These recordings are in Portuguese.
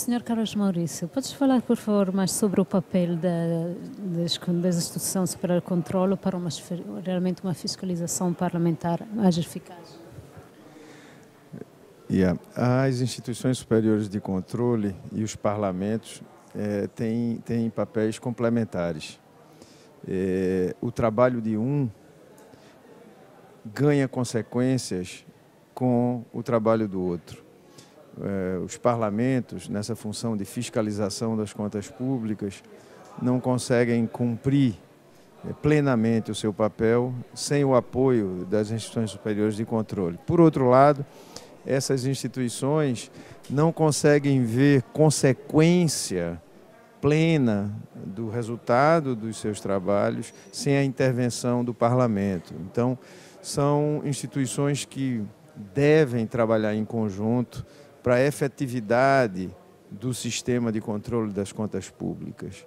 Senhor Carlos Maurício, podes falar, por favor, mais sobre o papel das instituições superior de controle para realmente uma fiscalização parlamentar mais eficaz? As instituições superiores de controle e os parlamentos têm papéis complementares. O trabalho de um ganha consequências com o trabalho do outro. Os parlamentos, nessa função de fiscalização das contas públicas, não conseguem cumprir plenamente o seu papel sem o apoio das instituições superiores de controle. Por outro lado, essas instituições não conseguem ver consequência plena do resultado dos seus trabalhos sem a intervenção do parlamento. Então, são instituições que devem trabalhar em conjunto para a efetividade do sistema de controle das contas públicas.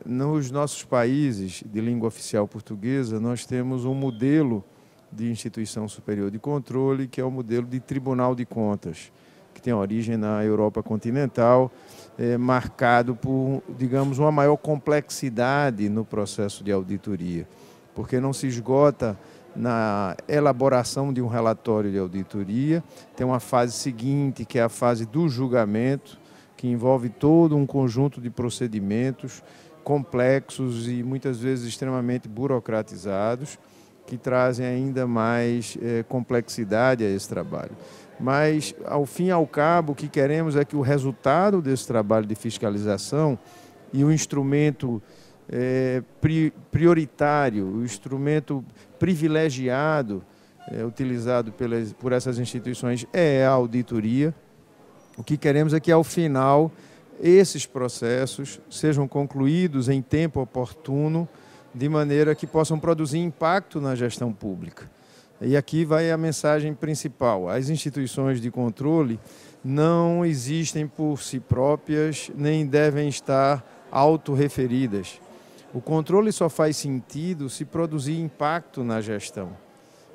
Nos nossos países de língua oficial portuguesa, nós temos um modelo de instituição superior de controle, que é o modelo de Tribunal de Contas, que tem origem na Europa continental, marcado por, digamos, uma maior complexidade no processo de auditoria, porque não se esgota na elaboração de um relatório de auditoria, tem uma fase seguinte, que é a fase do julgamento, que envolve todo um conjunto de procedimentos complexos e muitas vezes extremamente burocratizados, que trazem ainda mais complexidade a esse trabalho. Mas, ao fim e ao cabo, o que queremos é que o resultado desse trabalho de fiscalização e o instrumento prioritário, o instrumento privilegiado utilizado por essas instituições é a auditoria. O que queremos é que, ao final, esses processos sejam concluídos em tempo oportuno, de maneira que possam produzir impacto na gestão pública. E aqui vai a mensagem principal. As instituições de controle não existem por si próprias, nem devem estar autorreferidas. O controle só faz sentido se produzir impacto na gestão.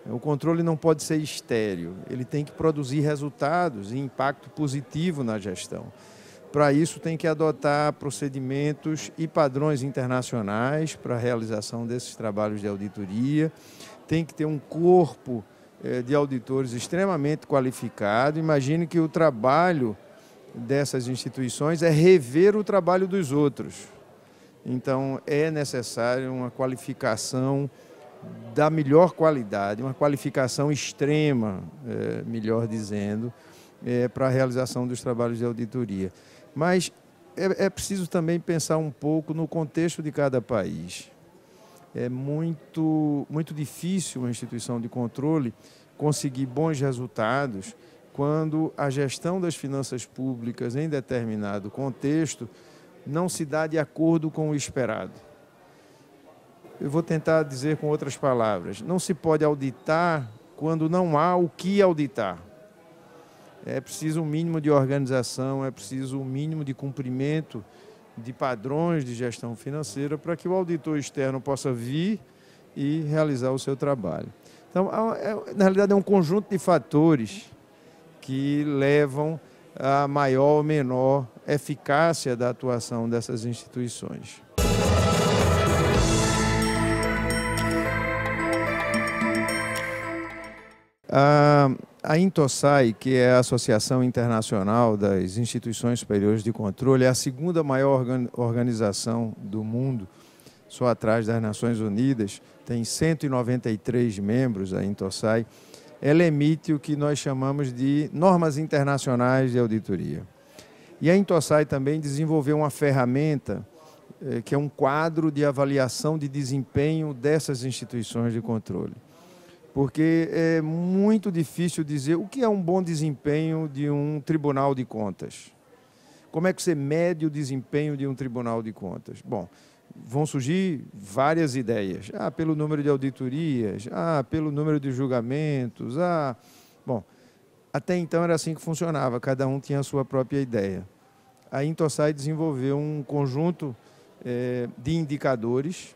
O controle não pode ser estéril, ele tem que produzir resultados e impacto positivo na gestão. Para isso, tem que adotar procedimentos e padrões internacionais para a realização desses trabalhos de auditoria. Tem que ter um corpo de auditores extremamente qualificado. Imagine que o trabalho dessas instituições é rever o trabalho dos outros. Então, é necessário uma qualificação da melhor qualidade, uma qualificação extrema, melhor dizendo, para a realização dos trabalhos de auditoria. Mas é preciso também pensar um pouco no contexto de cada país. É muito difícil uma instituição de controle conseguir bons resultados quando a gestão das finanças públicas em determinado contexto não se dá de acordo com o esperado. Eu vou tentar dizer com outras palavras. Não se pode auditar quando não há o que auditar. É preciso um mínimo de organização, é preciso um mínimo de cumprimento de padrões de gestão financeira para que o auditor externo possa vir e realizar o seu trabalho. Então, na realidade, é um conjunto de fatores que levam a maior ou menor eficácia da atuação dessas instituições. A INTOSAI, que é a Associação Internacional das Instituições Superiores de Controle, é a segunda maior organização do mundo, só atrás das Nações Unidas, tem 193 membros, a INTOSAI. Ela emite o que nós chamamos de normas internacionais de auditoria. E a INTOSAI também desenvolveu uma ferramenta que é um quadro de avaliação de desempenho dessas instituições de controle. Porque é muito difícil dizer o que é um bom desempenho de um tribunal de contas. Como é que você mede o desempenho de um tribunal de contas? Bom, vão surgir várias ideias. Pelo número de auditorias, pelo número de julgamentos. Bom, até então era assim que funcionava, cada um tinha a sua própria ideia. A INTOSAI desenvolveu um conjunto de indicadores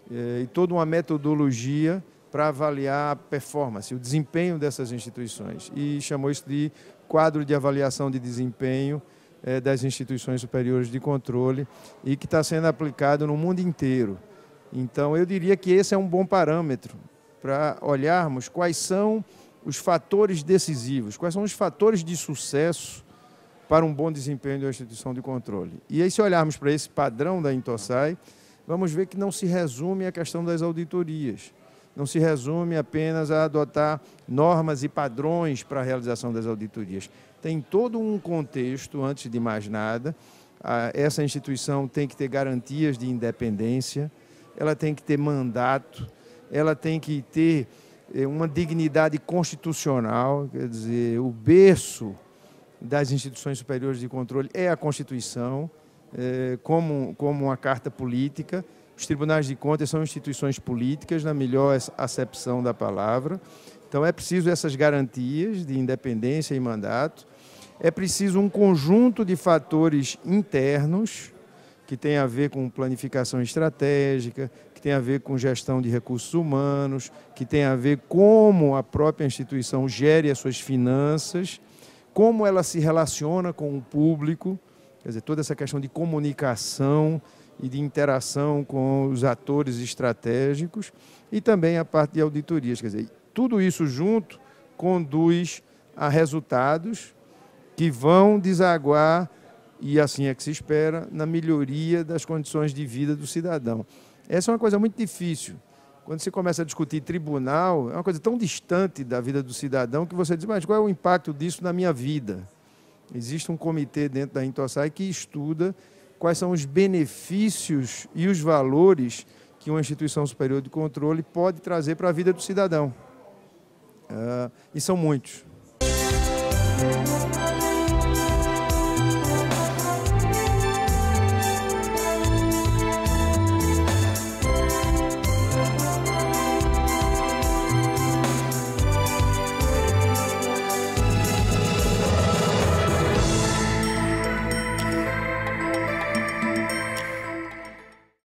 e toda uma metodologia para avaliar a performance, o desempenho dessas instituições. E chamou isso de quadro de avaliação de desempenho das instituições superiores de controle e que está sendo aplicado no mundo inteiro. Então, eu diria que esse é um bom parâmetro para olharmos quais são os fatores decisivos, quais são os fatores de sucesso para um bom desempenho da instituição de controle. E aí, se olharmos para esse padrão da Intosai, vamos ver que não se resume à questão das auditorias, não se resume apenas a adotar normas e padrões para a realização das auditorias. Tem todo um contexto, antes de mais nada. Essa instituição tem que ter garantias de independência, ela tem que ter mandato, ela tem que ter uma dignidade constitucional, quer dizer, o berço das instituições superiores de controle é a Constituição, como uma carta política. Os tribunais de contas são instituições políticas, na melhor acepção da palavra. Então, é preciso essas garantias de independência e mandato. É preciso um conjunto de fatores internos, que tem a ver com planificação estratégica, que tem a ver com gestão de recursos humanos, que tem a ver como a própria instituição gere as suas finanças, como ela se relaciona com o público, quer dizer, toda essa questão de comunicação e de interação com os atores estratégicos, e também a parte de auditorias. Quer dizer, tudo isso junto conduz a resultados que vão desaguar, e assim é que se espera, na melhoria das condições de vida do cidadão. Essa é uma coisa muito difícil. Quando você começa a discutir tribunal, é uma coisa tão distante da vida do cidadão que você diz, mas qual é o impacto disso na minha vida? Existe um comitê dentro da Intosai que estuda quais são os benefícios e os valores que uma instituição superior de controle pode trazer para a vida do cidadão. E são muitos.